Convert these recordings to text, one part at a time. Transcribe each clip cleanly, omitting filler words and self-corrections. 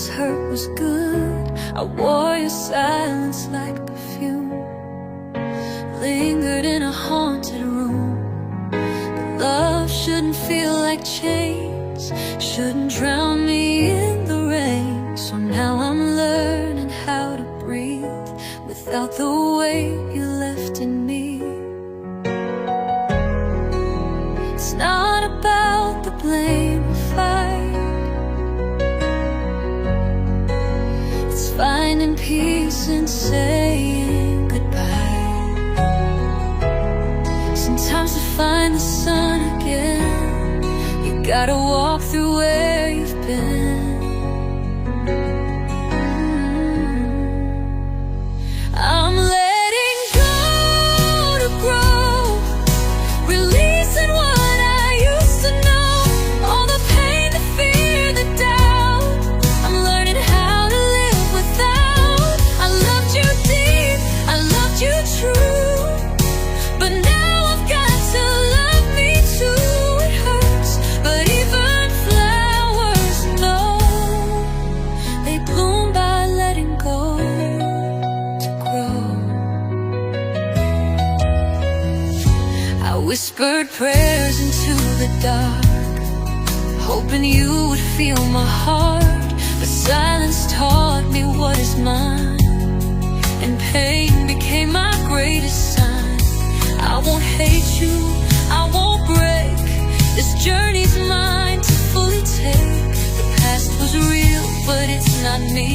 this hurt was good. I wore your silence like perfume, lingered in a haunted room. But love shouldn't feel like chains, shouldn't drown me in the rain. So now I'm learning how to breathe without the weight you left in me. It's not about the blame or fight, it's finding peace and saying goodbye. Sometimes to find the sun again, you gotta walk through where you've been. I'm letting go to grow, releasing what I used to know, all the pain, the fear, the doubt. I'm learning how to live without. I loved you deep, I loved you true, but now I've got to love me too. It hurts, but even flowers know they bloom by letting go to grow. I whispered prayers into the dark, hoping you would feel my heart. But silence taught me what is mine, and pain became my greatest sign. I won't hate you, I won't break. This journey's mine to fully take. The past was real, but it's not me.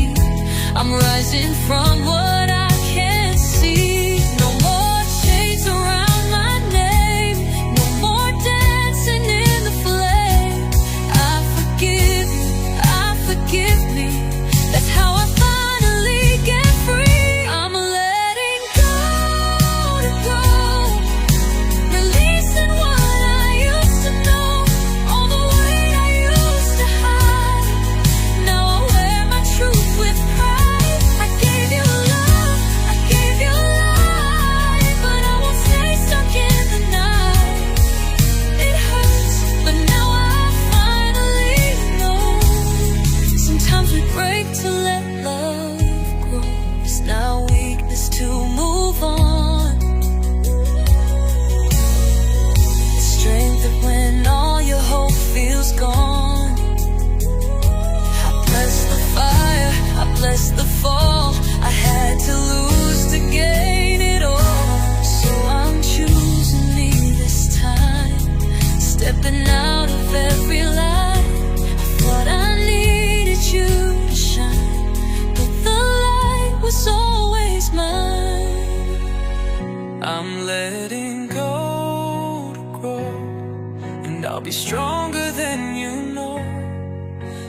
I'm rising from what I can't see. No more chains around my name, no more dancing in the flame. I forgive you, I forgive me. That's how I finally get free. I'm letting go to grow, releasing what I used to know, all the weight I used to hide. Now I wear my truth with pride. I gave you love, I gave you life, but I won't stay stuck in the night. It hurts, but now I finally know. Sometimes we break to let love grow. It's not weakness to move on, it's strength that when all your hope feels gone. I bless the fire, I bless the fall. I had to lose to gain it all. So I'm choosing me this time, stepping out of every lie. I thought I needed you to shine, but the light was always mine. I'm letting go to grow, and I'll be stronger than you know.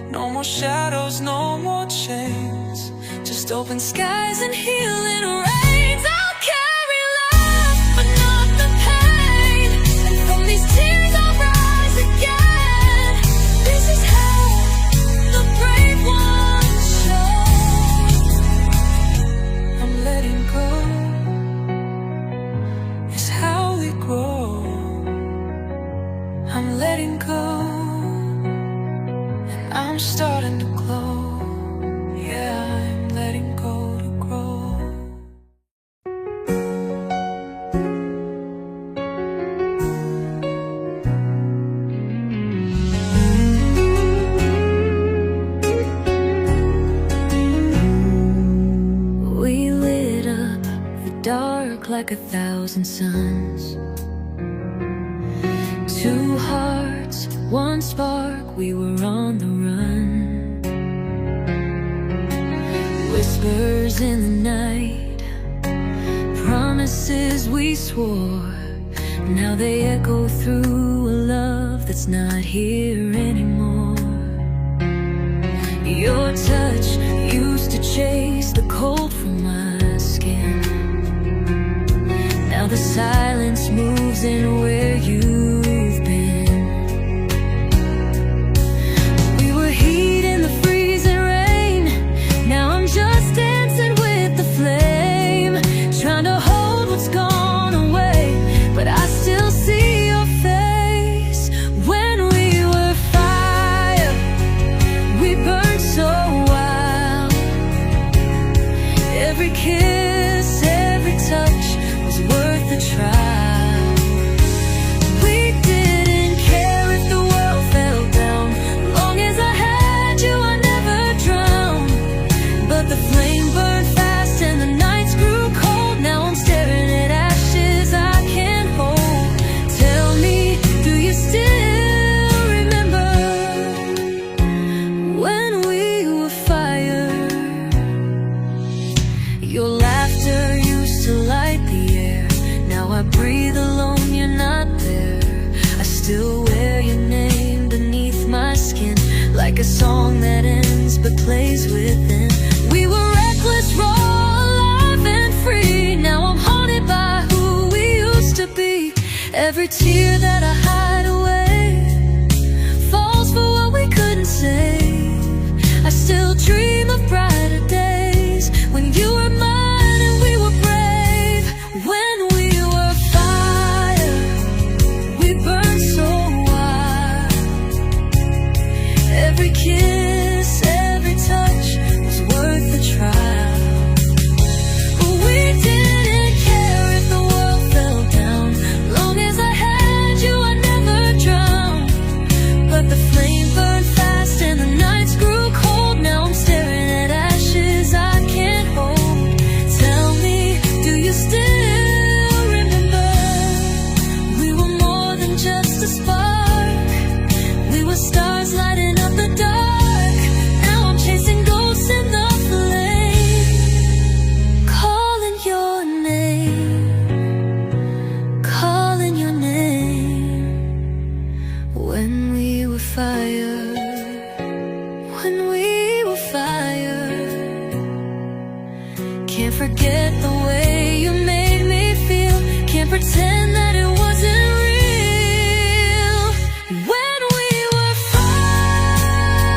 No more shadows, no more chains, just open skies and healing rains. I'll carry love, but not the pain, and from these tears I'll rise again. This is how the brave ones show. I'm letting go, it's how we grow. I'm letting go, and I'm starting to glow. Yeah, I'm letting go to grow. We lit up the dark like 1,000 suns. Two hearts, one spark, we were on the run. Whispers in the night, promises we swore. Now they echo through a love that's not here anymore. Your touch used to chase the cold from my skin. Now the silence moves in where you've been. We were heat in the freezing rain, now I'm just dancing with the flame, trying to hold what's gone away, but I still see your face. When we were fire, we burned so wild. I breathe alone, you're not there. I still wear your name beneath my skin, like a song that ends but plays within. We were reckless, raw, alive and free. Now I'm haunted by who we used to be. Every tear that I hide away falls for what we couldn't save. I still dream of brighter days when you were mine and we were brave. When we were fire, we burned so wild. Every kiss, every touch was worth the trial. But we didn't care if the world fell down. Long as I had you, I never drowned. But the flame burned fast and the nights grew cold. Now I'm staring at ashes I can't hold. Tell me, do you still remember? We were more than just a spark. We were stars lighting up the dark. Now I'm chasing ghosts in the flame, calling your name, calling your name. When we were fire, when we were fire. Can't forget the way you made me feel. Can't pretend that it wasn't real. When we were fire,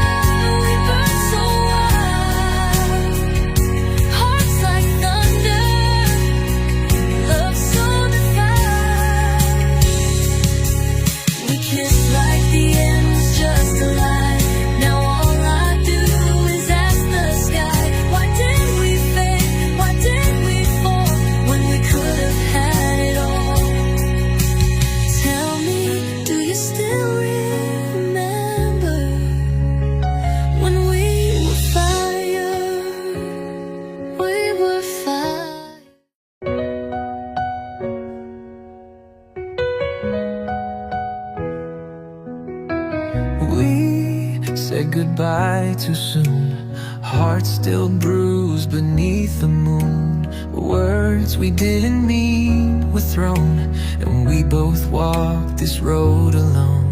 we burned so wild. Hearts like thunder, love so defiant. We kissed like the end was just a lie. Now all I do is ask the sky, why did we fade? Why did we fall when we could have had it all? Tell me, do you still remember when we were fire? We were fire. We said goodbye too soon. Hearts still bruised beneath the moon. Words we didn't mean were thrown, and we both walked this road alone.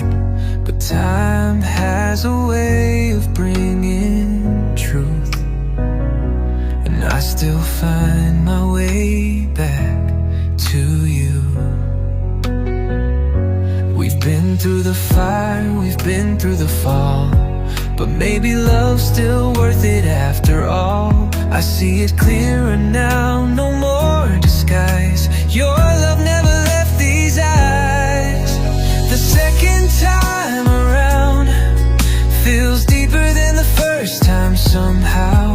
But time has a way of bringing truth, and I still find my way back to you. We've been through the fire, we've been through the fall, but maybe love's still worth it after all. I see it clearer now, no more disguise. Your love never left these eyes. The second time around feels deeper than the first time somehow.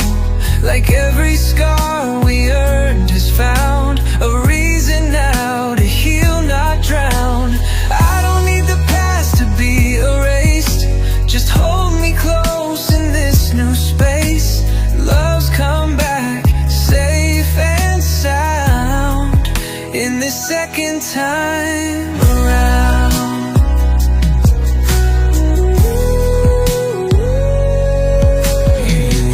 Like every scar we earned has found a reason now to heal, not drown. I don't need the past to be erased. Just hold me close in this new space. Love's come back, safe and sound, in this second time around.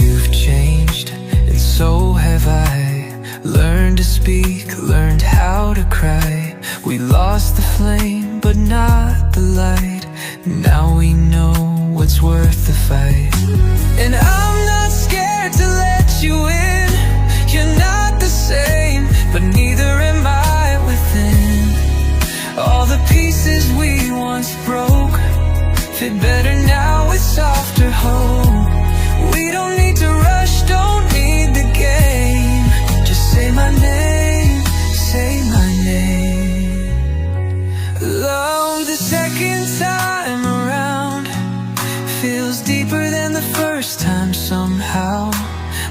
You've changed, and so have I. Learned to speak, learned how to cry. We lost the flame, but not the light. Now we know what's worth the fight. And I'm not scared to let you in. You're not the same, but neither am I within. All the pieces we once broke fit better now with softer hope. We don't need to rush, don't need the game. Just say my name, say my name. Love the second time around feels deeper than the first time somehow.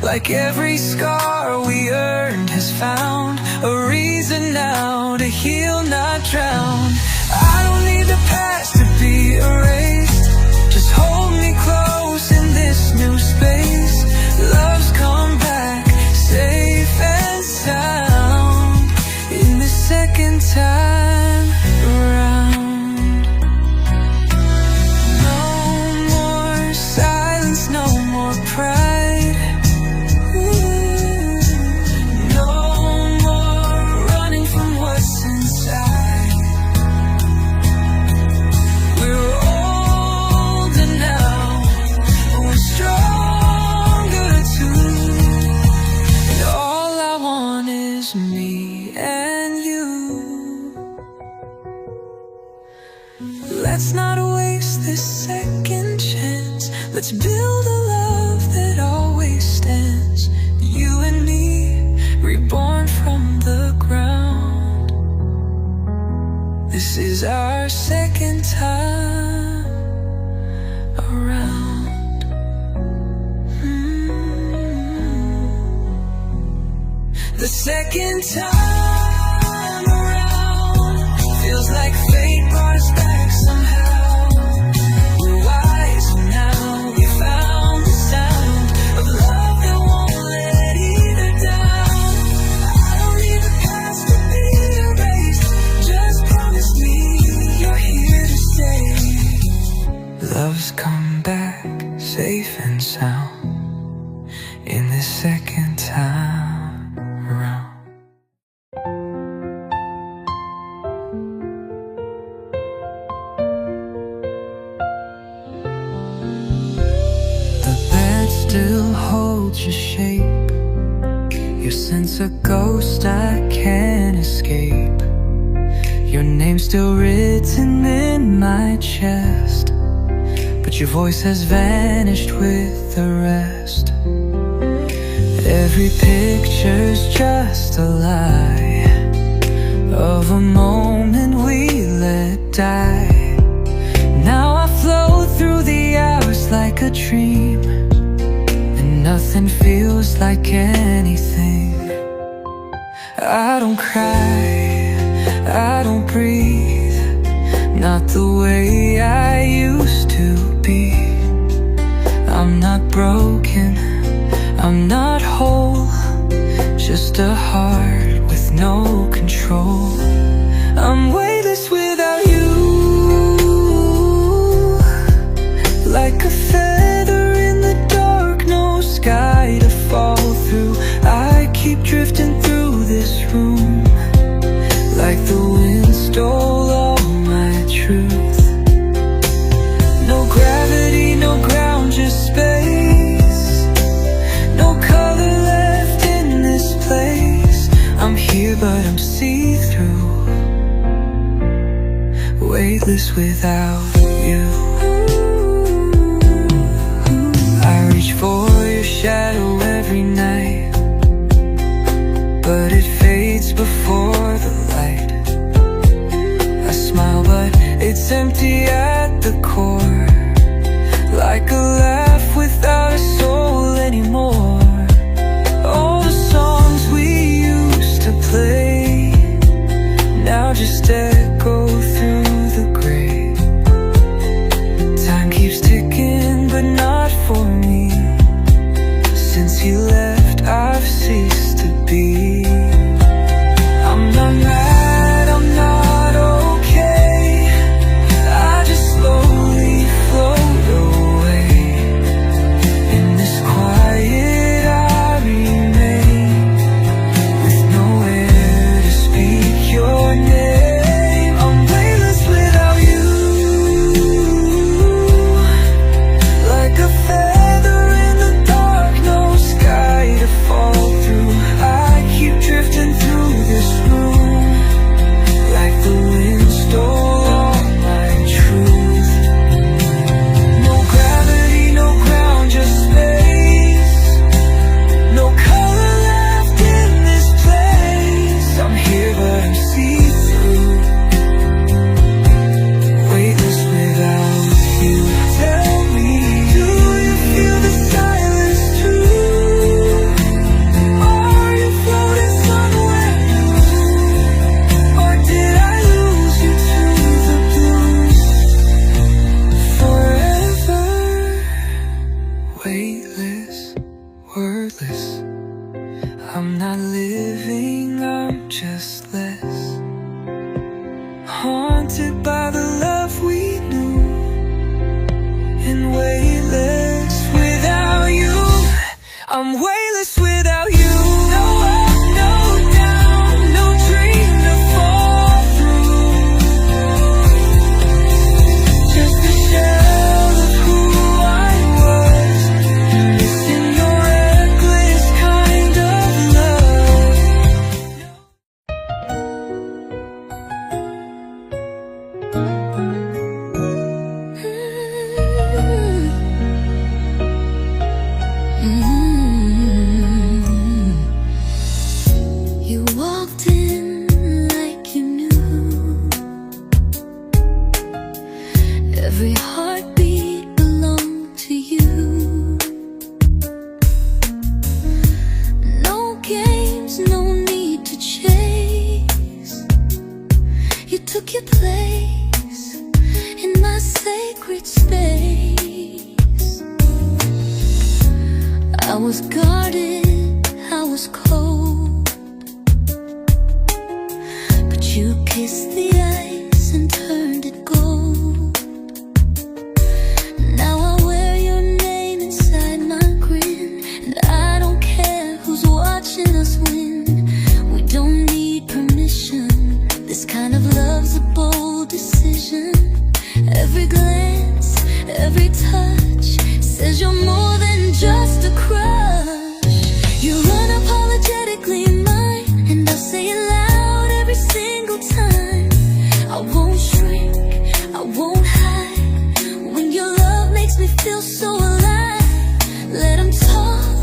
Like every scar we earned has found a reason now to heal, not drown. I don't need the past to be erased. Just hold me close in this new space. Love's come back, safe and sound, in the second time around. No more silence, no more pride. No more running from what's inside. me and you. Let's not waste this second chance. Let's build a love that always stands. You and me, reborn from the ground. This is our second time around. The second time around feels like fate brought us back somehow. We're wiser now, we found the sound of love that won't let either down. I don't need the past to be erased, just promise me you're here to stay. Love's come back safe and sound in this second time around. The bed still holds your shape, your sense a ghost I can't escape. Your name's still written in my chest, but your voice has vanished with the rest. Every picture's just a lie of a moment we let die. Now I float through the hours like a dream, and nothing feels like anything. I don't cry, I don't breathe, not the way I used to be. I'm not broken, I'm not whole, just a heart with no control. I'm weightless without you, like a feather in the dark, no sky to fall through. I keep drifting through this room, like the wind stole all my truth. No gravity, no ground, just space. No color left in this place. I'm here but I'm see-through, weightless without you. I reach for your shadow every night, but it fades before the light. I smile but it's empty at the core, like a laugh without a soul anymore. All the songs we used to play now just echo through the gray. Time keeps ticking but not for me. Since you left I've ceased to be. I'm not mad, I'm not okay, I just slowly float away. In this quiet I remain, with nowhere to speak your name. I'm weightless without you, like a feather in the dark, no sky to fall through. I keep drifting through this room, like the wind stole all my truth. No gravity, no ground, just space. No color left in this place. I'm here but I'm see-through, weightless without you. Tell me, do you feel the silence too? Are you floating somewhere new? Or did I lose you to the blues? Forever weightless, wordless. I'm not living, I'm just less haunted by the love we knew, and weightless without you. I'm weightless without you. No up, no down, no dream to fall through, just a shell of who I was, missing your reckless kind of love. You walked in like you knew. Every heartbeat belonged to you. No games, no need to chase. You took your place in my sacred space. I was guarded, I was cold, but you kissed the ice and turned it gold. Now I wear your name inside my grin, and I don't care who's watching us win. We don't need permission. This kind of love's a bold decision. Every glance, every touch says you're more than just a crush. You're unapologetically mine, and I'll say it loud every single time. I won't shrink, I won't hide. When your love makes me feel so alive. Let them talk,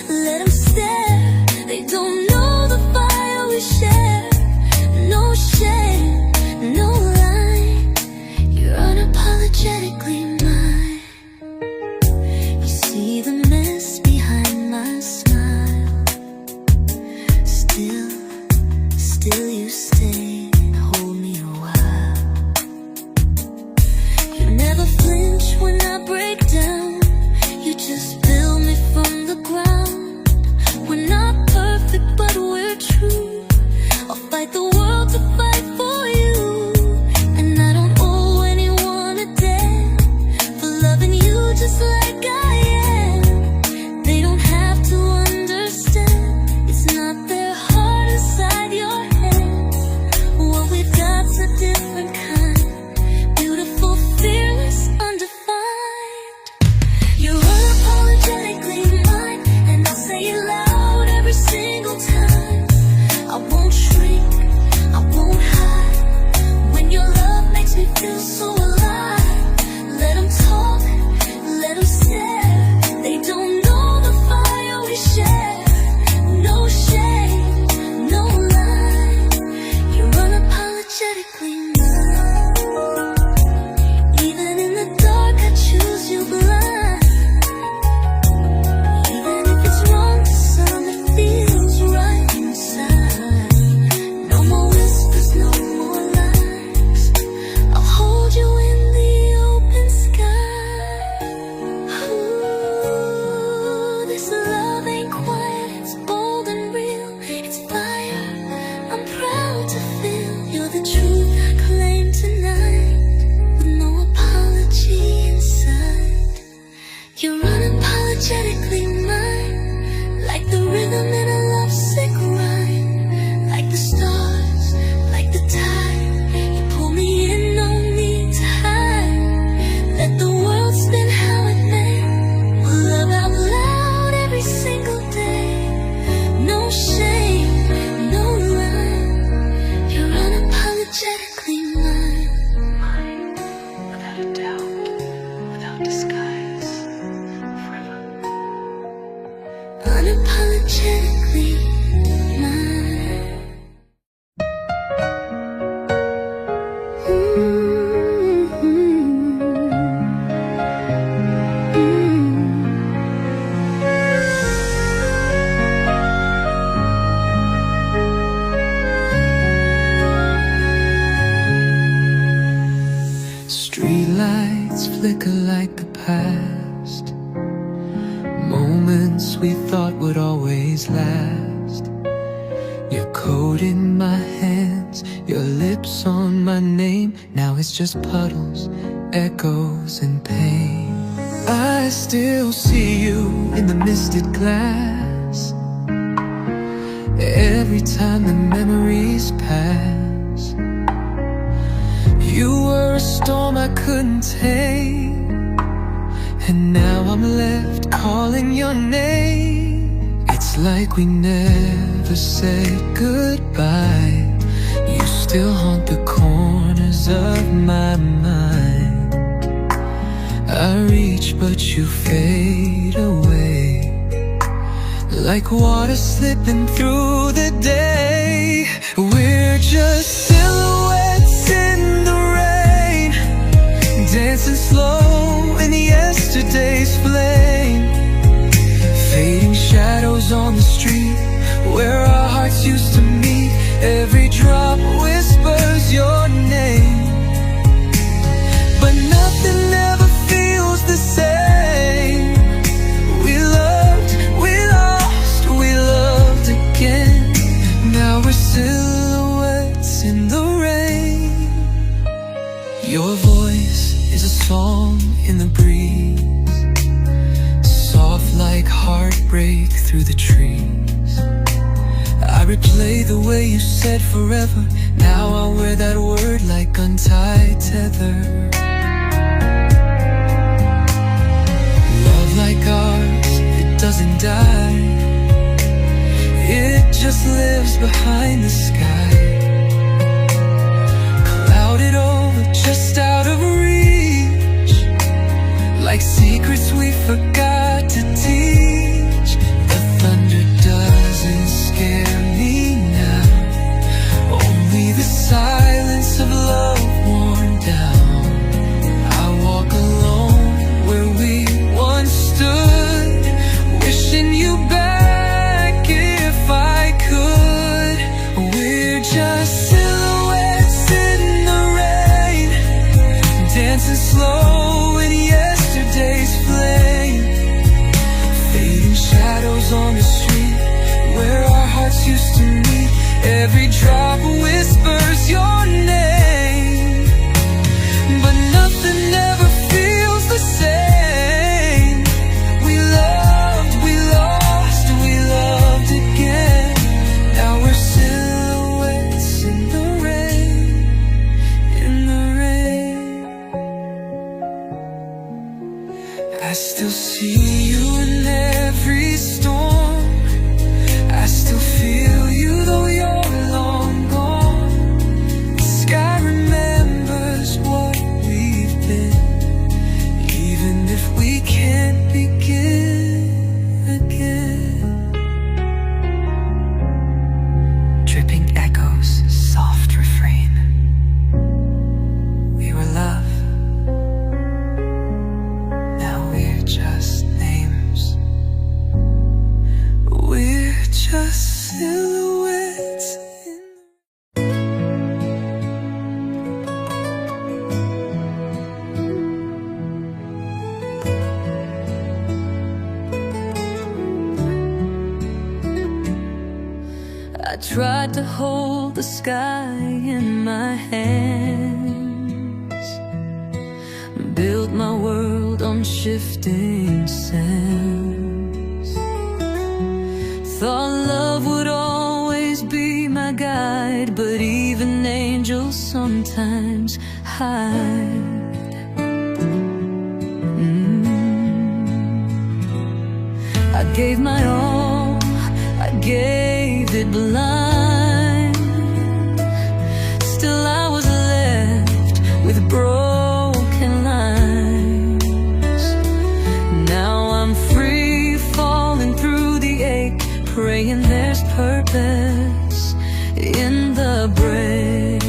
let them stare. They don't know the fire we share. No shame, no line. You're unapologetically mine. You see the mess behind my smile. Still you stay and hold me a while. You never flinch when I break down. You just build me from the ground. We're not perfect, but we're true. I'll fight the world to fight for you. And I don't owe anyone a debt for loving you just like I am. They don't have to understand. It's not their heart inside your head. What we've got's a different kind. Beautiful, fearless, undefined. You're unapologetically mine, and I'll say it loud every single time. I won't shrink, I won't hide. When your love makes me feel so alive. Let them talk, let them stare. They don't know the fire we share. No shame, no lie. You're unapologetically mine. Even in the dark, I choose you blind. Even if it's wrong to some, it feels right inside. No more whispers, no more lies. I'll hold you in the open sky. Ooh, this love ain't quiet, it's bold and real. It's fire, I'm proud to feel. You're the truth I claim tonight, with no apology inside. You're unapologetically mine, like the rhythm in a lovesick rhyme. Like the stars, like the tide, you pull me in, no need to hide. Let the world spin how it may. We'll love out loud every single day. No shame, no lie. You're unapologetically mine. Without a doubt, without disguise, forever. Unapologetically mine. Streetlights flicker like the past. Moments we thought would always last. Your coat in my hands, your lips on my name. Now it's just puddles, echoes, and pain. I still see you in the misted glass. Every time the memories pass. You were a storm I couldn't take, and now I'm left calling your name. It's like we never said goodbye. You still haunt the corners of my mind. I reach but you fade away, like water slipping through the day. Every drop whispers your name, but nothing ever feels the same. We loved, we lost, we loved again. Now we're silhouettes in the rain. Your voice is a song in the breeze, soft like heartbreak through the trees. I replay the way you said forever. Now I wear that word like untied tether. Love like ours, it doesn't die. It just lives behind the sky, clouded over, just out of reach, like secrets we forgot to teach. The thunder doesn't scare me now, only the silence of love worn down. I walk alone where we once stood, wishing you back if I could. We're just silhouettes in the rain, dancing slow in yesterday's flame, fading shadows on the street where our hearts used to meet. Every drop whispers your name, but nothing ever feels the same. We loved, we lost, we loved again. Now we're silhouettes in the rain, in the rain. I still see you in every storm. I still feel you though you're long gone. The sky remembers what we've been, even if we can't begin again. Dripping echoes, soft refrain. We were love, now we're just names. We're just silhouettes in I tried to hold the sky in my hands, build my world on shifting sands. Thought love would always be my guide, but even angels sometimes hide. I gave my all, I gave it blind. Still I was left with broken lines. Now I'm free, falling through the ache, praying there's purpose in the break.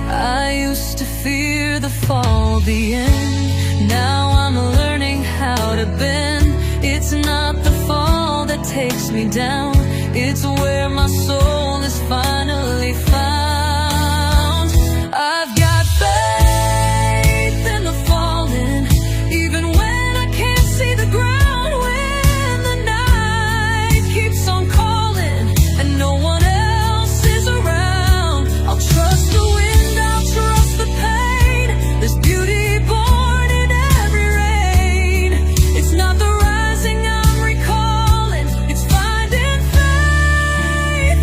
I used to fear the fall, the end. Now I'm learning how to bend. It's not the fall that takes me down, it's where my soul is finally found. I've got faith in the falling, even when I can't see the ground. When the night keeps on calling and no one else is around, I'll trust the wind, I'll trust the pain. There's beauty born in every rain. It's not the rising I'm recalling, it's finding faith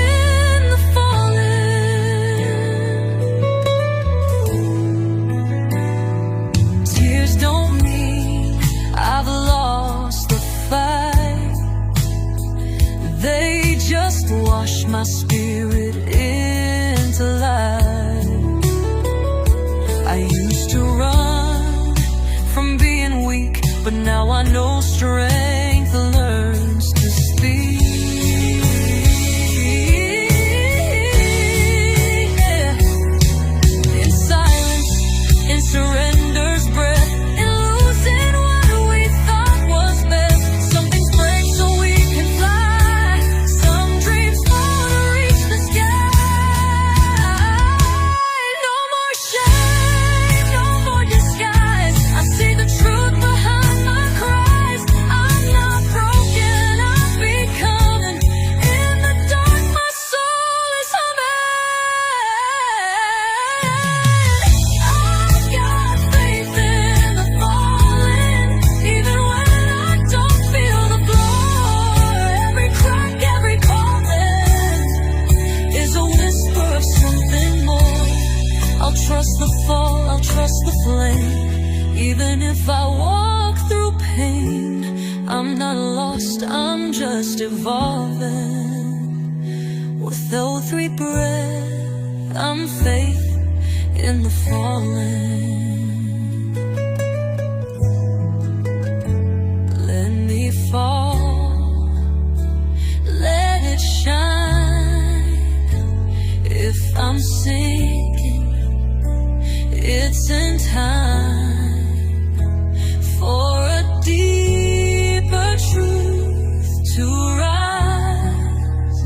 in the falling. Tears don't mean I've lost the fight, they just wash my spirit into life. I used to run from being weak, but now I know strength learns to speak. Yeah. In silence, in surrender's breath, in losing what we thought was best. Some things break so we can fly, some trust the flame. Even if I walk through pain, I'm not lost, I'm just evolving. With every breath, I'm faith in the falling. Let me fall, let it shine. If I'm sinking, it's in time for a deeper truth to rise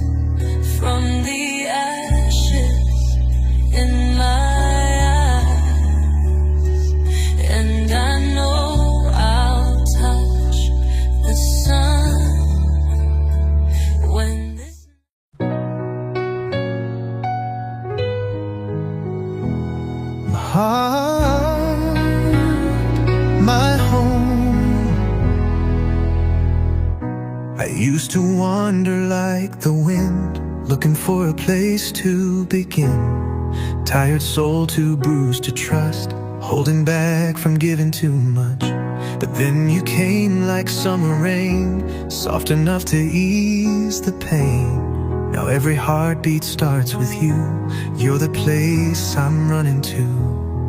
from the ashes in my eyes. And I know I'll touch the sun when this heart, my home. I used to wander like the wind, looking for a place to begin. Tired soul too bruised to trust, holding back from giving too much. But then you came like summer rain, soft enough to ease the pain. Now every heartbeat starts with you. You're the place I'm running to.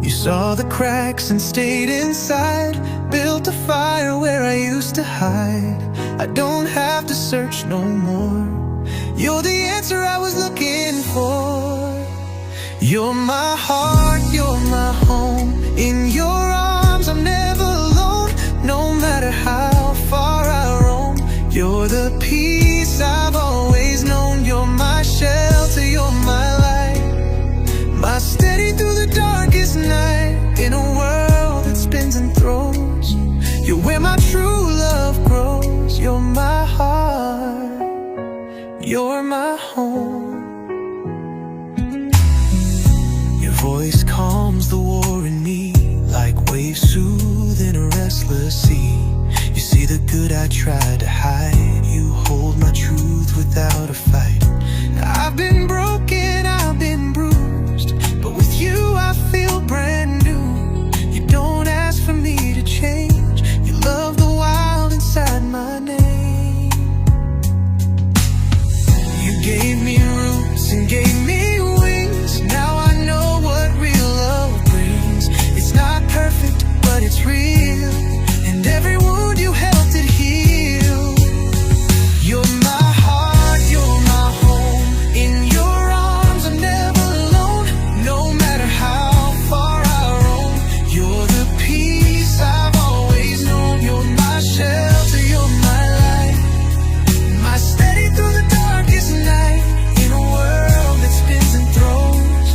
You saw the cracks and stayed inside, built a fire where I used to hide. I don't have to search no more. You're the answer I was looking for. You're my heart, you're my home. In your arms I'm never alone. No matter how far I roam, you're the peace I've always known. You're my shelter, you're my light, my steady through the darkest night. In a world that spins and throws, you're where my true love grows. You're my heart, you're my home. Your voice calms the war in me, like waves soothing a restless sea. You see the good I tried to hide, you hold my truth without a fight. I've been broken, I've been bruised, but with you I feel brand new. You don't ask for me to change, you love the wild inside my name. You gave me roots and gave me wings. Now I know what real love brings. It's not perfect, but it's real, and every wound you helped it heal. You're my heart, you're my home. In your arms I'm never alone. No matter how far I roam, you're the peace I've always known. You're my shelter, you're my light, my steady through the darkest night. In a world that spins and throws,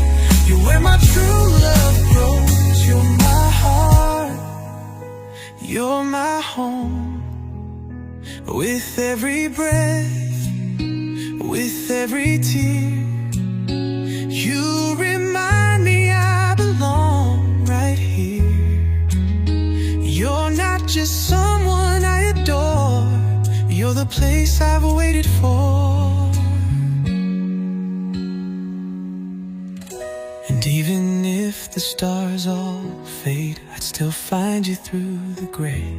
you're where my true love grows. You're my heart, you're my home. With every breath, with every tear, you remind me I belong right here. You're not just someone I adore, you're the place I've waited for. And even if the stars all fade, I'd still find you through the gray.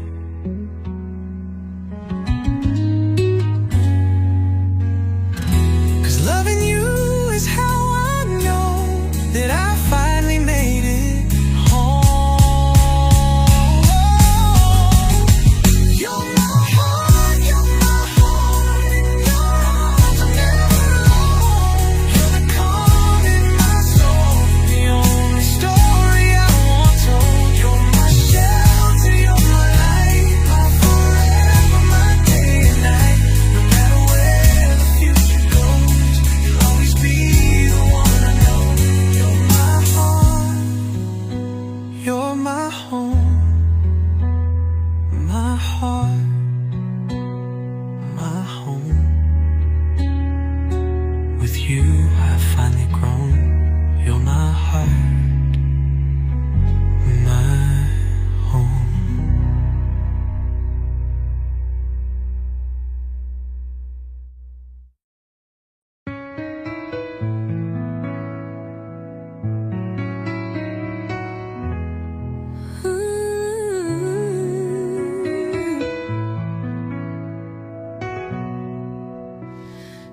Loving you is how I know that I finally made it home. You're my heart, you're my heart. In your arms I'm never alone. You're the calm in my soul, the only story I want told. You're my shelter, you're my light, my forever, my day and night. No matter where the future goes, you'll always be the one I know. You're my heart, you're my home. My heart, my home. With you I've finally grown. You're my heart, my home.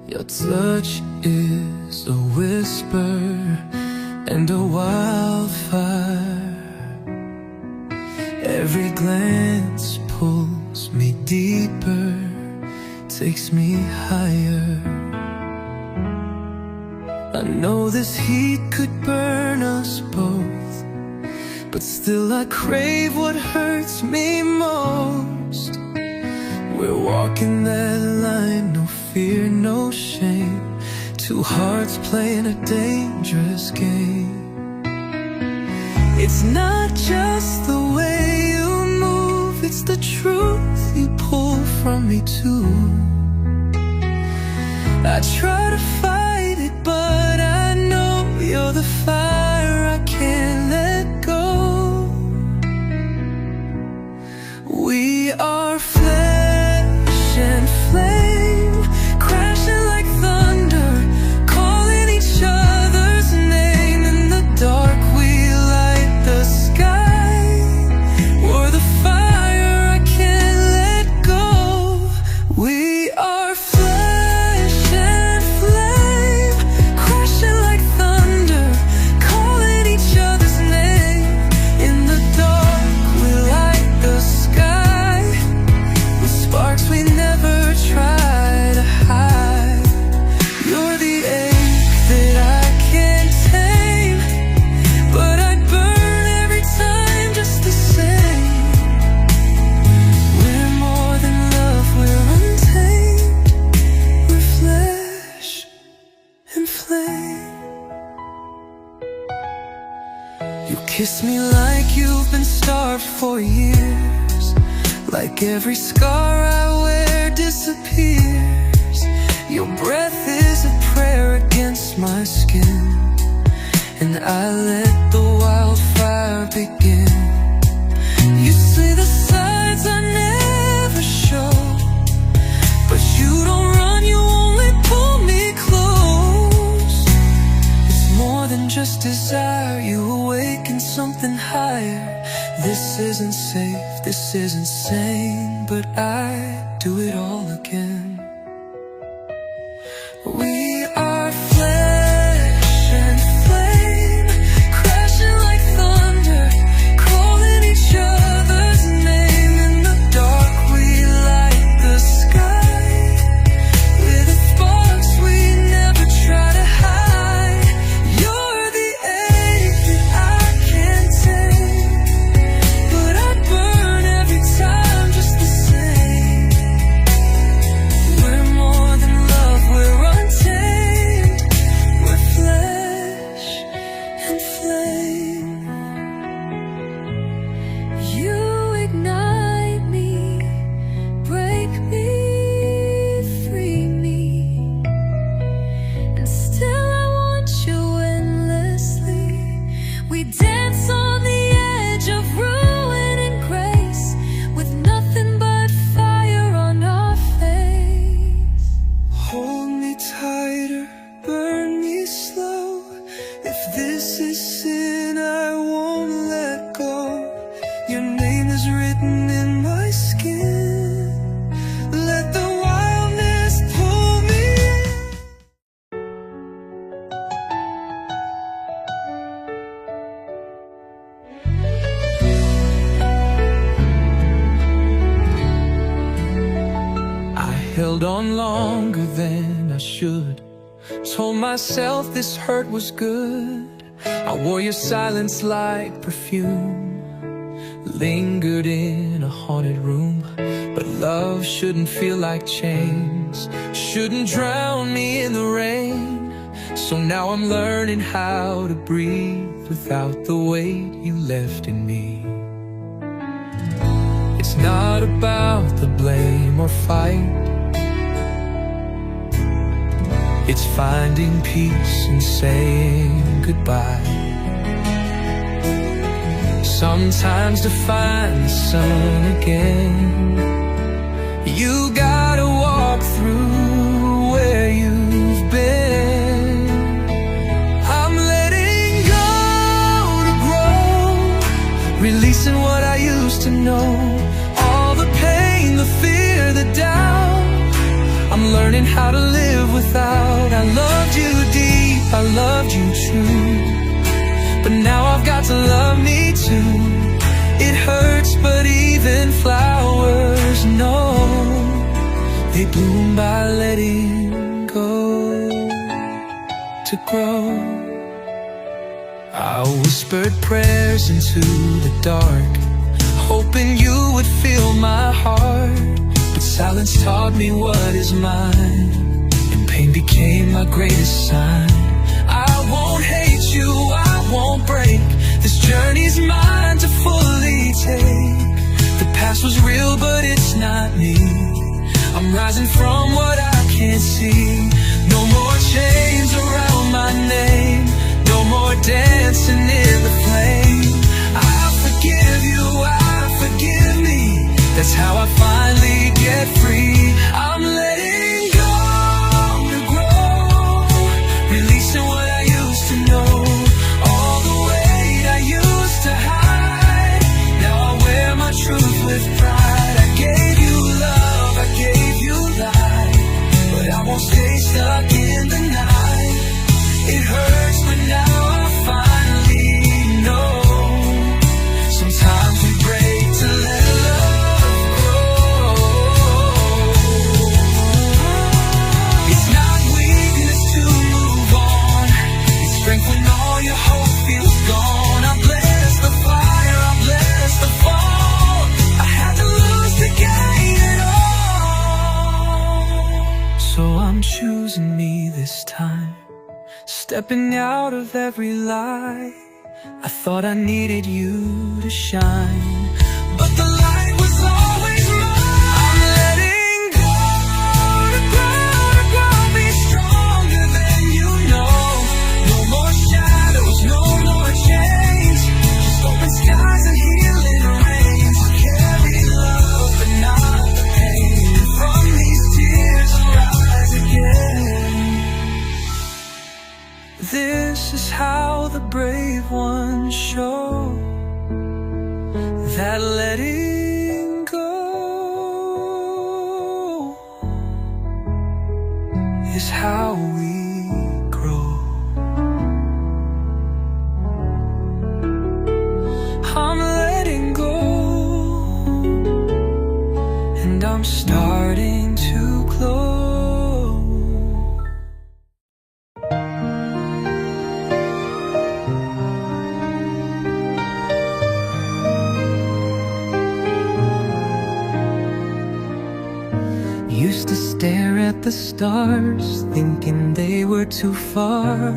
Your touch is a whisper and a wildfire. Every glance pulls me deeper, takes me higher. I know this heat could burn us both, but still I crave what hurts me most. We're walking that line, no fear, no shame, two hearts playing a dangerous game. It's not just the way you move, it's the truth you pull from me too. I try to fight it, but I know you're the fire I can't let go. We are flesh and flame, crashing like thunder, calling each other's name. In the dark we light the sky, we're the fire I can't let go. We are flesh and flame, crashing like thunder, calling each other's name. In the dark we light the sky, with sparks we never try to hide. You're the ache that I can't tame, but I'd burn every time just the same. We're more than love, we're untamed, we're flesh and flame. You kiss me like you've been starved for years, like every scar I wear disappears. Your breath is a prayer against my skin, and I let the wildfire begin. You see the sides I never show, but you don't run, you only pull me close. It's more than just desire, you awaken something higher. This isn't safe, this isn't sane, but I'd do it all again. We are flesh and flame, crashing like thunder, calling each other's name. In the dark we light the sky, with the sparks we never try to hide. You're the ache that I can't take, but I burn every time just the same. We're more than love, we're untamed, we're flesh and flame. You ignite me, break me, free me, and still I want you endlessly. We dance on the edge of ruin and grace, with nothing but fire on our face. Hold me tighter, burn me slow. If this is sin, I won't let go. Your name is written in my skin. Let the wildness pull me in. I held on longer than I should, told myself this hurt was good. I wore your silence like perfume, lingered in a haunted room. But love shouldn't feel like chains, shouldn't drown me in the rain. So now I'm learning how to breathe without the weight you left in me. It's not about the blame or fight, it's finding peace and saying goodbye. Sometimes to find the sun again, you gotta walk through where you've been. I'm letting go to grow, releasing what I used to know. All the pain, the fear, the doubt, I'm learning how to live without true. But now I've got to love me too. It hurts, but even flowers know they bloom by letting go to grow. I whispered prayers into the dark, hoping you would feel my heart. But silence taught me what is mine, and pain became my greatest sign. I won't hate you, I won't break. This journey's mine to fully take. The past was real, but it's not me. I'm rising from what I can't see. No more chains around my name, no more dancing in the flame. I forgive you, I forgive me. That's how I finally get free. I'm letting go to grow, releasing what I used to know. All the weight I used to hide, now I wear my truth with pride. I gave you love, I gave you life, but I won't stay stuck in the night. It hurts, but now I finally know. Sometimes we break to let love grow. It's not weakness to move on, it's strength when all your hope feels gone. I bless the fire, I bless the fall. I had to lose to gain it all. So I'm choosing me this time, stepping out of every lie. I thought I needed you to shine, but the light was always mine. I'm letting go to grow, be stronger than you know. No more shadows, no more chains, just open skies and healing rains. Carry love but not the pain, and from these tears I'll rise again. This is how the brave ones show that letting go is how we grow. I'm letting go, and I'm starting to glow. Used to stare at the stars, thinking they were too far,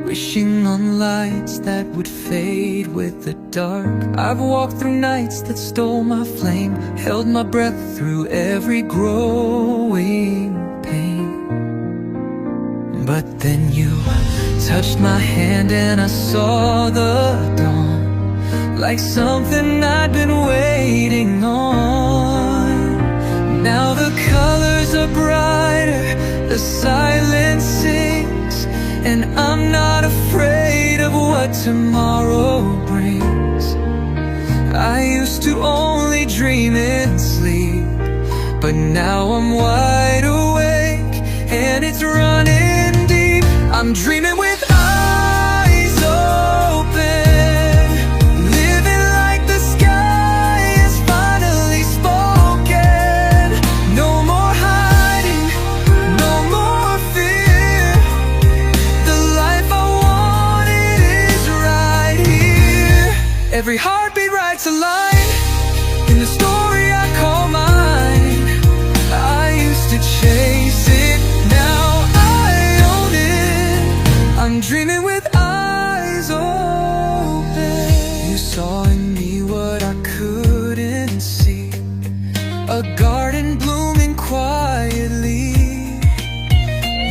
wishing on lights that would fade with the dark. I've walked through nights that stole my flame, held my breath through every growing pain. But then you touched my hand and I saw the dawn, like something I'd been waiting on. Now the colors are brighter, the silence sings, and I'm not afraid of what tomorrow brings. I used to only dream in sleep, but now I'm wide awake, and it's running deep. I'm dreaming with eyes open, living like the sky is finally spoken. No more hiding, no more fear. The life I wanted is right here. Every heartbeat writes a line in the story I call mine. I used to chase it, now I own it. I'm dreaming with eyes open. You saw in me what I couldn't see, a garden blooming quietly.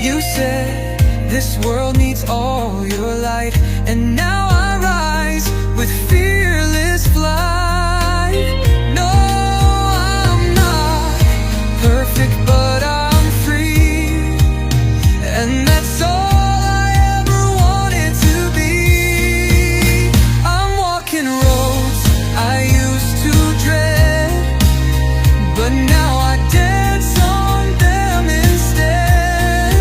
You said this world needs all your light, and now I rise with fearless flight. No, I'm not perfect, but I'm free, and that's all I ever wanted to be. I'm walking roads I used to dread, but now I dance on them instead.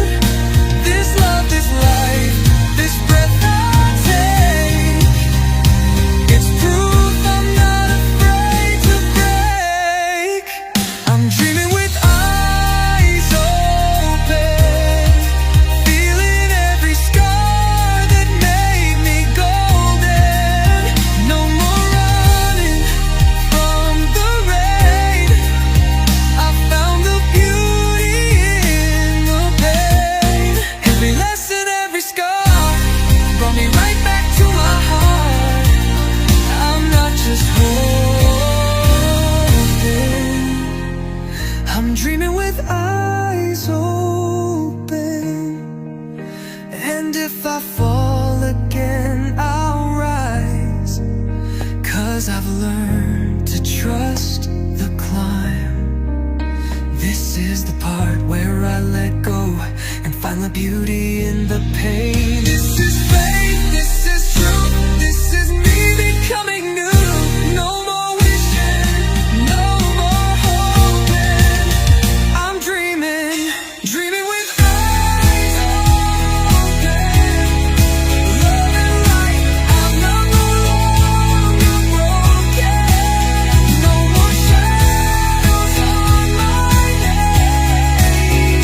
This love, this life, this breath And if I fall again, I'll rise, 'cause I've learned to trust the climb. This is the part where I let go and find the beauty in the pain. This is faith, this is truth, this is me becoming new. No more wishing, no more hoping. I'm dreaming, dreaming with eyes open. Love and light, I'm not no longer broken. No more shadows on my name.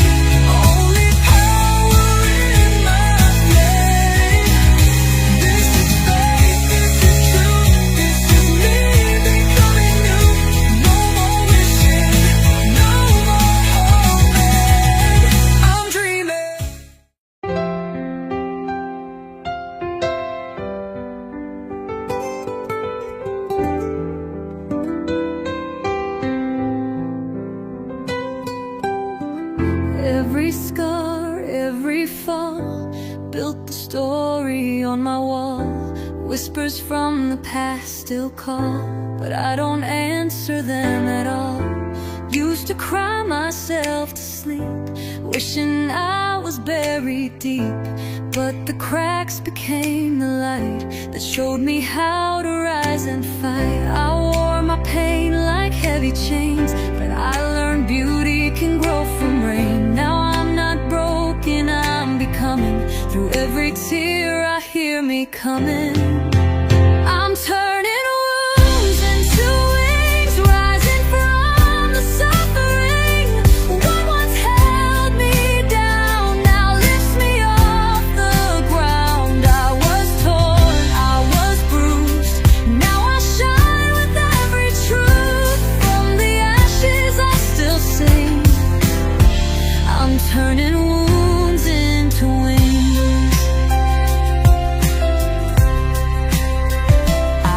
Only power in my flame. This is faith, this is truth, this is me becoming new. No more wishing, no more hoping. I'm dreaming. Every scar, every fall built the story on my wall. Whispers from the past still call, but I don't answer them at all. Used to cry myself to sleep, wishing I was buried deep. But the cracks became the light that showed me how to rise and fight. I wore my pain like heavy chains, but I learned beauty can grow from rain. Now I'm not broken, I'm becoming. Through every tear I hear me coming. I'm turning wounds into wings, rising from the suffering. What once held me down now lifts me off the ground. I was torn, I was bruised, now I shine with every truth. From the ashes I still sing. I'm turning wounds into wings.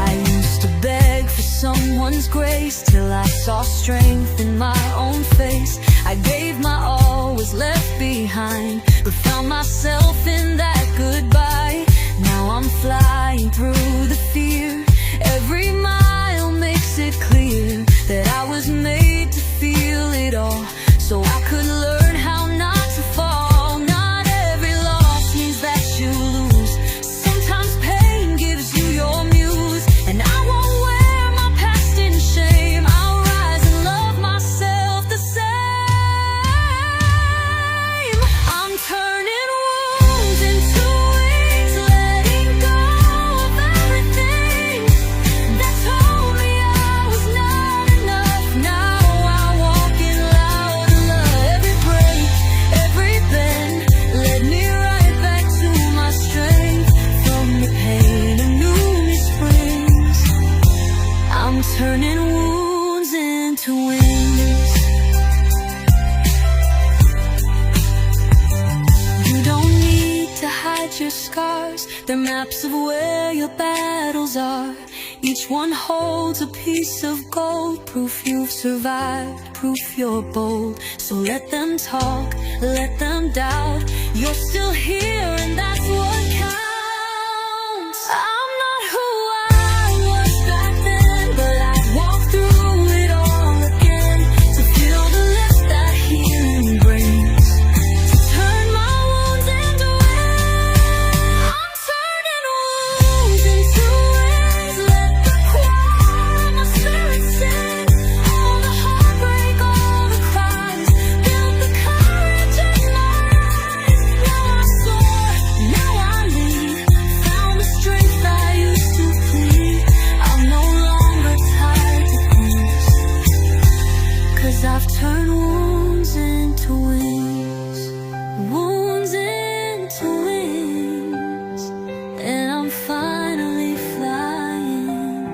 I used to beg for someone's grace till I saw strength in my own face. I gave my all, was left behind, but found myself in that goodbye. Now I'm flying through the fear. Every mile makes it clear that I was made to feel it all, so I could learn how not to fall. Not every loss means that you lose. Sometimes pain gives you your muse, and I won't wear my past in shame. I'll rise and love myself the same. I'm turning wounds into wings, letting go of everything that told me I was not enough. Now I walk in loud love. Every break, every bend led me right back to my strength. From the pain a new me springs. I'm turning wounds into wings. You don't need to hide your scars, they're maps of where your battles are. Each one holds a piece of gold, proof you've survived, proof you're bold. So let them talk, let them doubt, you're still here and that's what counts. I'm not who I was back then, but I'd walk through it all again to feel the lift that healing brings, to turn my wounds into wings. I'm turning wounds into wings, let the choir of my spirit sing. All the heartbreak, all the cries, built the courage in my eyes. Now I soar, now I lead, found the strength I used to plead. I'm no longer tied to things, 'cause I've turned wounds into wings. Wounds into wings, and I'm finally flying.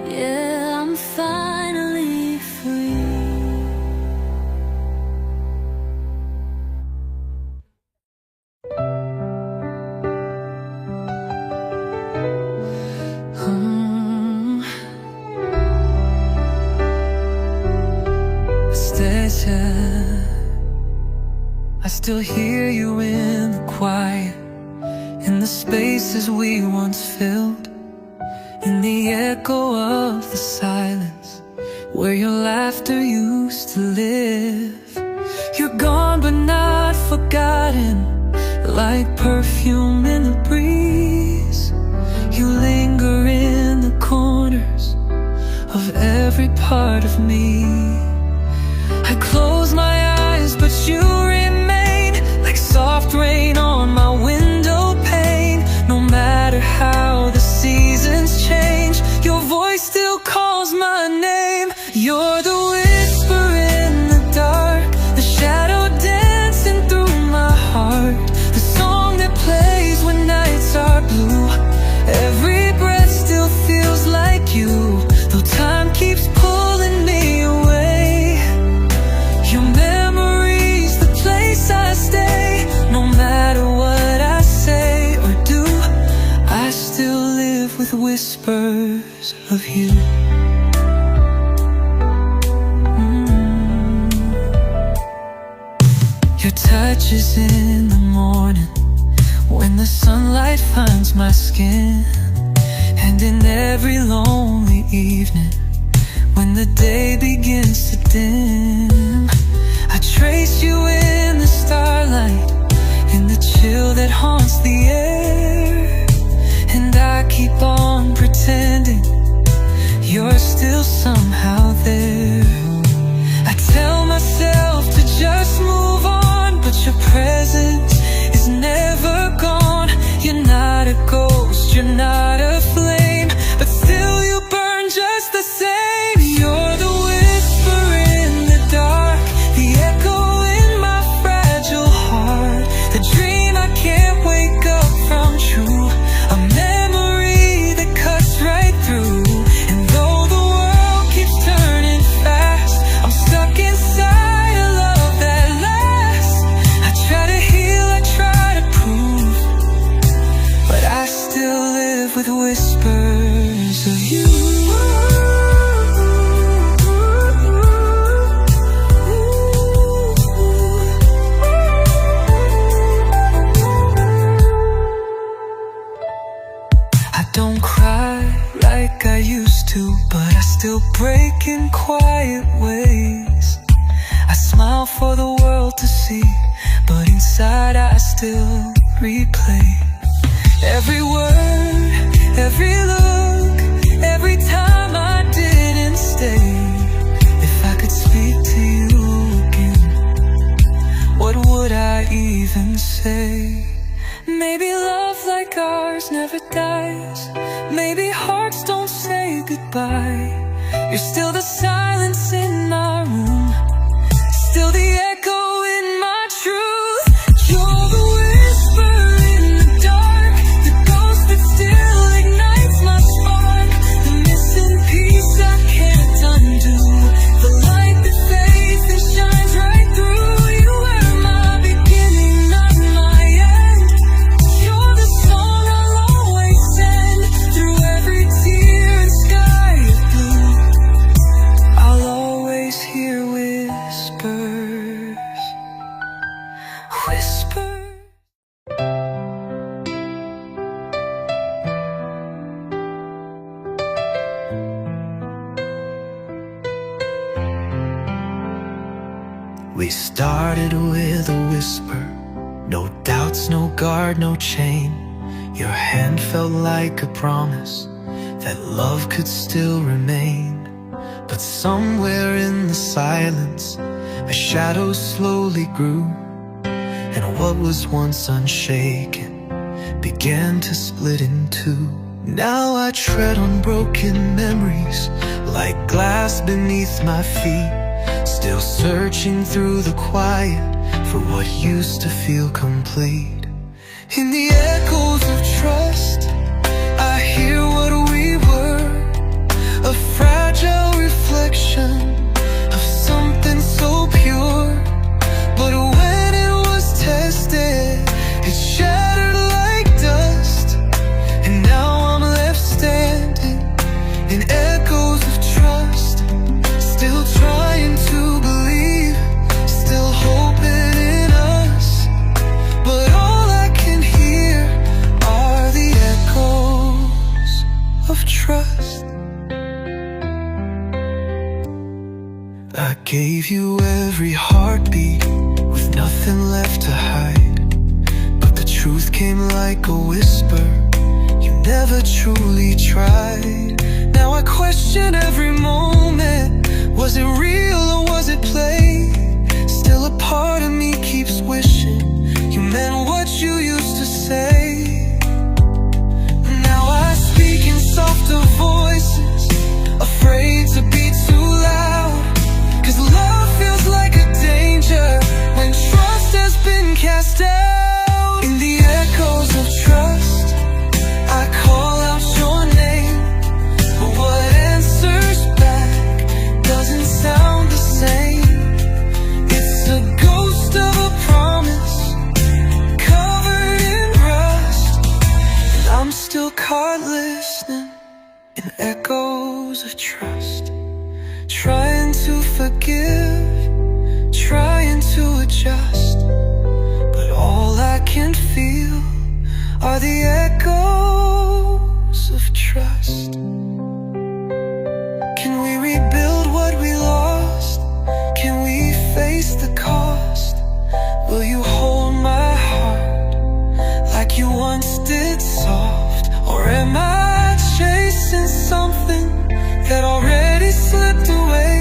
Yeah, I'm finally free. Station, I still hear you in the quiet. spaces we once filled, in the echo of the silence where your laughter used to live. You're gone but not forgotten, like perfume in the breeze. You linger in the corners of every part of me. I close my eyes but you remain, like soft rain on my window pane. No matter how the seasons change, your voice still calls my name. You're the whisper in the dark, the shadow dancing through my heart, the song that plays when nights are blue. Every breath still feels like you, though time keeps pulling me away. Your memory's the place I stay. No matter what I say or do, I still live with whispers of you. Your touch is in the morning, when the sunlight finds my skin, and in every lonely evening, when the day begins to dim. I trace you in the starlight, in the chill that haunts the air, and I keep on pretending you're still somehow there. I tell myself to just move on, but your presence is never gone. You're not a ghost, you're not a flame, but still you burn just the same. You're the whisper in the dark, the echo in my fragile heart, the dream I can't wake up from true, a memory that cuts right through. And though the world keeps turning fast, I'm stuck inside a love that lasts. I try to heal, I try to prove, but I still live with whispers of you. I don't cry like I used to, but I still break in quiet ways. I smile for the world to see, but inside I still replay every word, every look, every time I didn't stay. If I could speak to you again, what would I even say? Maybe love like ours never dies, maybe hearts don't say goodbye. You're still the silence in my room, still the echo in my truth. You're the whisper in the dark, the ghost that still ignites my spark, the missing piece I can't undo, the light that fades and shines right through. You were my beginning, not my end. You're the song I'll always send, through every tear and sky of blue. I'll always hear whispers, whispers. We started with a whisper, no doubts, no guard, no chain. Your hand felt like a promise that love could still remain. But somewhere in the silence, a shadow slowly grew, and what was once unshaken began to split in two. Now I tread on broken memories, like glass beneath my feet, still searching through the quiet for what used to feel complete. In the echoes of trust, I hear what we were, a fragile reflection of something so pure. But when it was tested, it shattered like dust, and now I'm left standing in echoes of trust, still trying to believe, still hoping in us. But all I can hear are the you every heartbeat, with nothing left to hide. But the truth came like a whisper, you never truly tried. Now I question every moment, was it real or was it play? Still a part of me keeps wishing you meant what you used to say. Now I speak in softer voices, afraid to be too loud. 'Cause love feels like a danger when trust has been cast out. In the echoes of trust, I call out your name, but what answers back doesn't sound the same. It's a ghost of a promise covered in rust, and I'm still caught listening in echoes of trust. Trying to forgive, trying to adjust, but all I can feel are the echoes of trust. Can we rebuild what we lost? Can we face the cost? Will you hold my heart like you once did, soft? Or am I chasing something that already slipped away?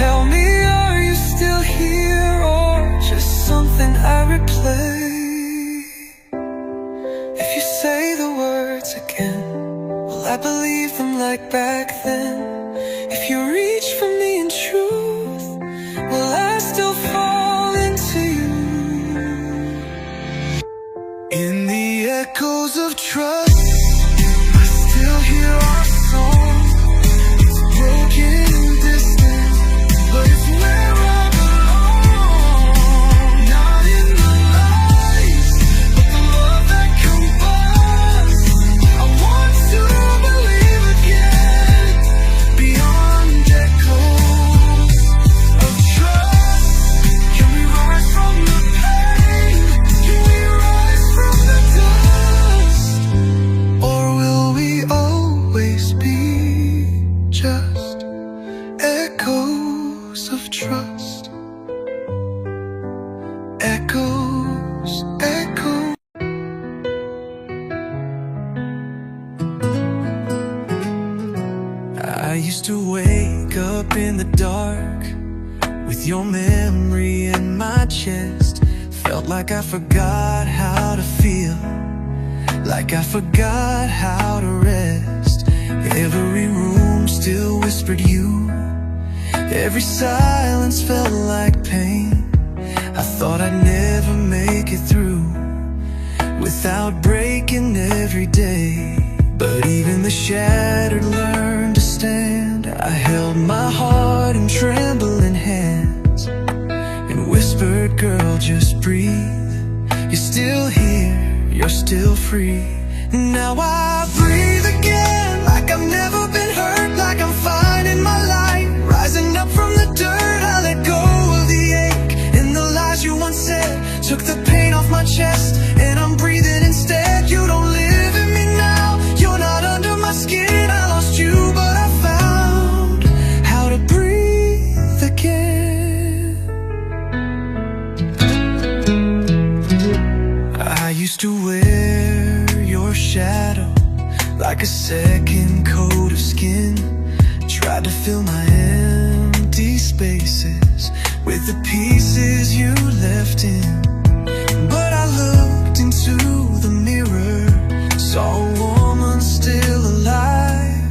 Tell me, are you still here or just something I replay? If you say the words again, will I believe them like back then? If you reach for me in truth, will I still fall into you? In the echoes of trust, I still hear our song. It's broken and distant, but it's where I belong. Not in the lies, but the love that combusts. I want to believe again, beyond echoes of trust. Can we rise from the pain? Can we rise from the dust? Or will we always be just echoes of trust? Echoes, echoes. I used to wake up in the dark with your memory in my chest. Felt like I forgot how to feel, like I forgot how to rest. Every room still whispered you, every silence felt like pain. I thought I'd never make it through without breaking every day. But even the shattered learned to stand. I held my heart in trembling hands and whispered, girl, just breathe. You're still here, you're still free. Now I breathe again, like I've never been hurt, like I'm finding my light. Rising up from the dirt, I let go of the ache, and the lies you once said took the pain off my chest, and I'm breathing instead. You don't live in me now, you're not under my skin. I lost you, but I found how to breathe again. I used to wear your shadow like a second coat of skin. Tried to fill my empty spaces with the pieces you left in. But I looked into the mirror, saw a woman still alive.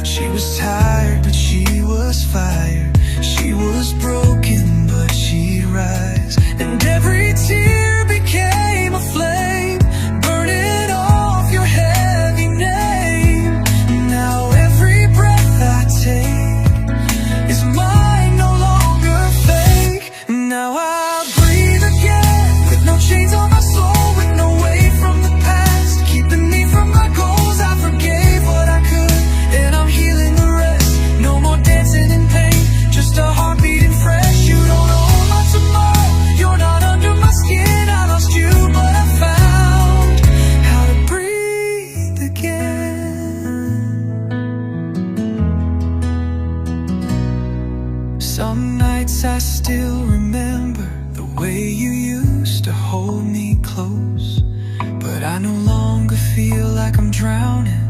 She was tired, but she was fire. She was broken, but she'd rise. And every tear became a flame, burning off your heavy name. Now every breath I take is mine, no longer fake. Now I breathe again, like I'm drowning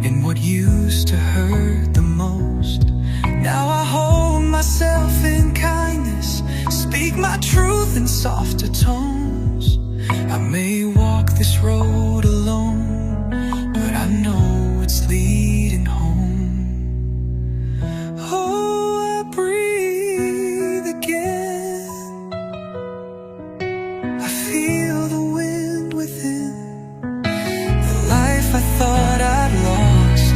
in what used to hurt the most. Now I hold myself in kindness, speak my truth in softer tones. I may walk this road alone, but I know it's leading home. Oh, I breathe again. I feel the wind within. The life I thought I'd lost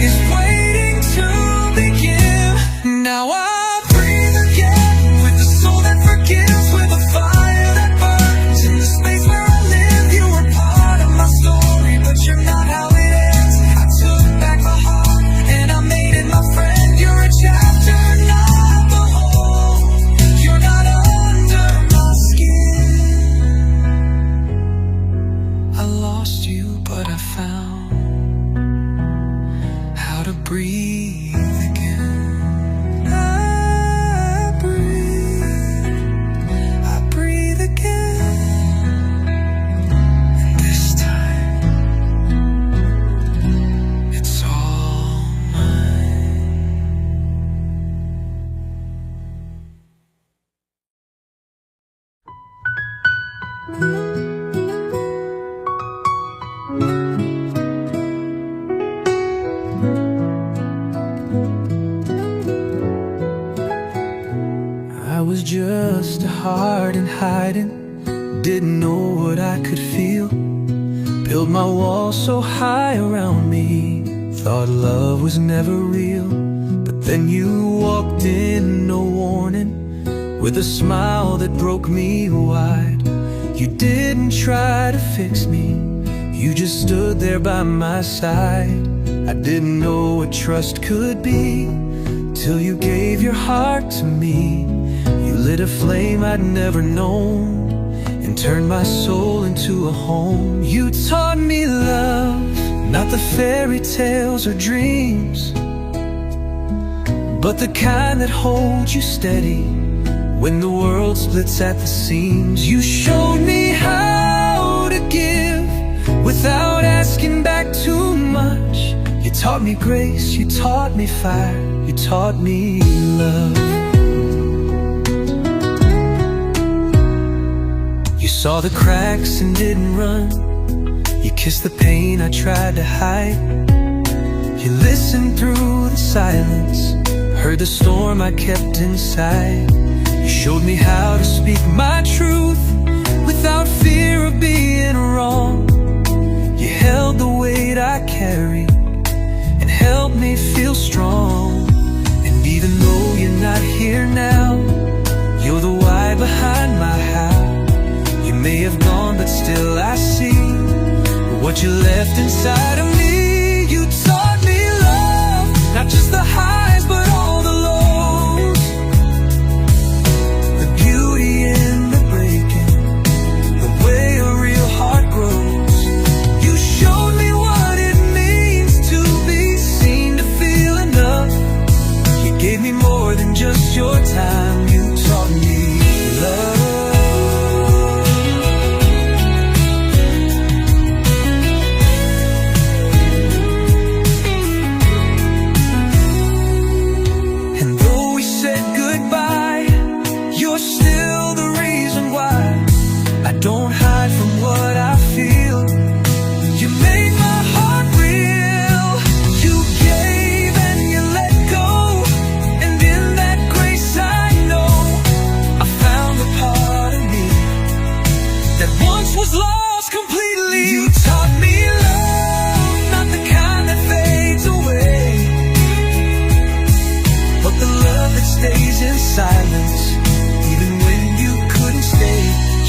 is waiting to begin. Now I breathe again, with a soul that forgives, with a fire that burns. In the space where I live, you were part of my story, but you're not how it ends. I took back my heart and I made it my friend. You're a chapter, not the whole. You're not under my skin. I lost you, but I found how to breathe again. I breathe again. And this time, it's all mine. I was just a heart in hiding, didn't know what I could feel. Built my wall so high around me, thought love was never real. But then you walked in, no warning, with a smile that broke me wide. You didn't try to fix me, you just stood there by my side. I didn't know what trust could be, till you gave your heart to me. You lit a flame I'd never known, and turned my soul into a home. You taught me love, not the fairy tales or dreams, but the kind that holds you steady when the world splits at the seams. You showed me how to give without asking back too much. You taught me grace, you taught me fire, you taught me love. You saw the cracks and didn't run, you kissed the pain I tried to hide. You listened through the silence, heard the storm I kept inside. You showed me how to speak my truth without fear of being wrong. You held the weight I carried and helped me feel strong. And even though you're not here now, you're the why behind my how. You may have gone, but still I see what you left inside of me. You taught me love, not just the highs, but all the lows. The beauty in the breaking, the way a real heart grows. You showed me what it means to be seen, to feel enough. You gave me more than just your time, you taught me love. Don't hide from what I feel. You made my heart real. You gave and you let go, and in that grace I know I found a part of me that once was lost completely. You taught me love, not the kind that fades away, but the love that stays in silence, even when you couldn't stay.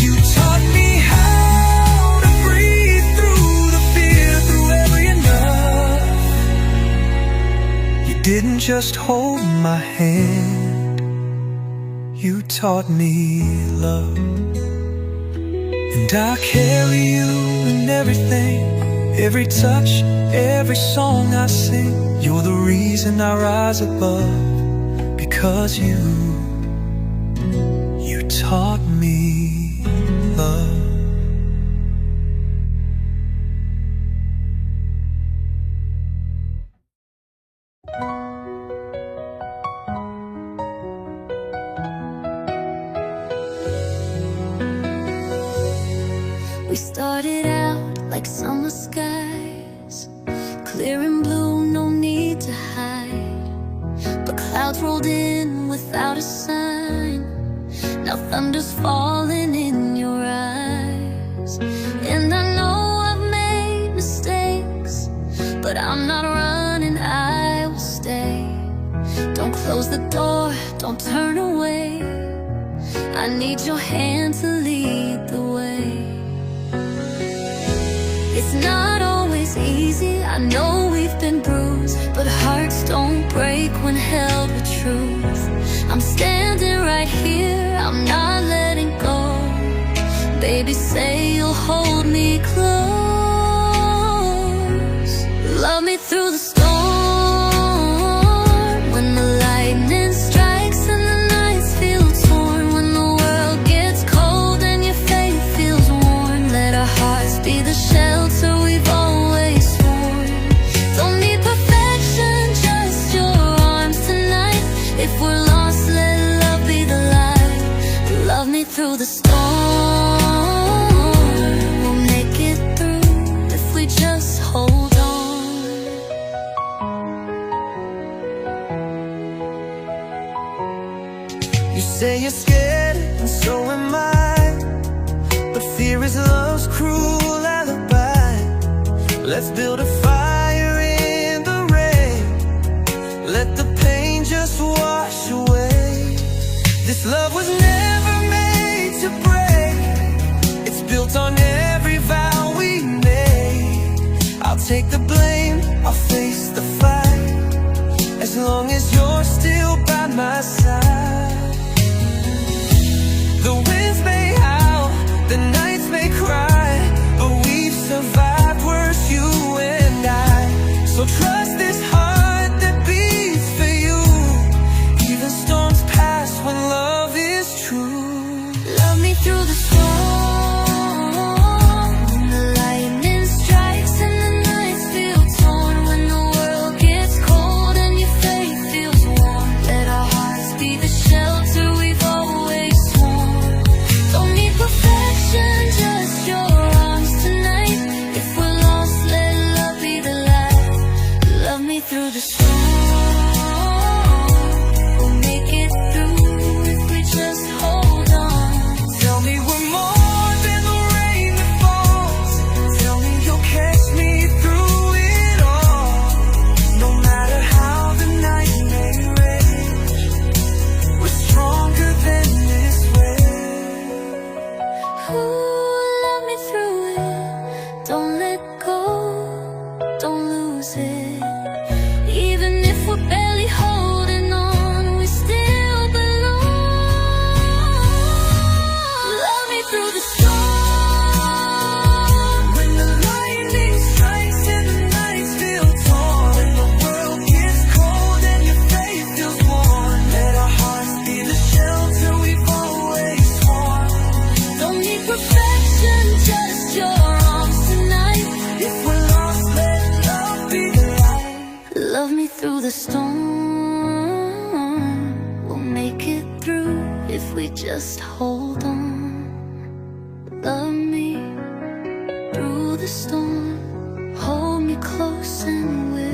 You taught me how to breathe through the fear, through every enough. You didn't just hold my hand, you taught me love. And I carry you in everything, every touch, every song I sing. You're the reason I rise above, because you taught me love. started out like summer skies, clear and blue, no need to hide. But clouds rolled in without a sign. Now thunder's falling in your eyes. And I know I've made mistakes, but I'm not running, I will stay. Don't close the door, don't turn away. I need your hand to lead the way. It's not always easy, I know we've been bruised, but hearts don't break when held with truth. I'm standing right here, I'm not letting go. Baby, say you'll hold me close. Love me through the storm, when the lightning strikes and the nights feel torn, when the world gets cold and your faith feels worn. Let our hearts be the shelter we've always sworn. Don't need perfection, just your arms tonight. If we're lost, let love be the light. Love me through the storm, we'll make it through if we just hold on. You say you're scared, and so am I. But fear is love's cruel alibi. Let's build a fire in the rain. Let the pain just wash away. This love was never made to break. It's built on every vow we made. I'll take the blame, I'll face the fight, as long as you're still by my side. The winds may howl, the nights may cry, but we've survived worse, you and I. So trust this heart that beats for you. Even storms pass when love is true. Love me through the storm, when the lightning strikes and the nights feel torn, when the world gets cold and your faith feels warm. Let our hearts be the shelter we've always sworn. Don't need perfection, just your arms tonight. If we're lost, let love be the light. Love me through the storm, we'll make it through if we just hold on. Tell me we're more than the rain that falls. Tell me you'll catch me through it all. No matter how the night may rage, we're stronger than this way. Ooh, love me through it. Don't let go, don't lose it. Even if we're barely holding on, we still belong. Love me through the storm, When the lightning strikes and the nights feel torn, when the world gets cold and your faith feels worn, let our hearts be the shelter we've always sworn. don't need perfection, just your arms tonight. If we're lost, let love be the light. Love me through the storm, we'll make it through if we just hold on. Love me through the storm, hold me close and we'll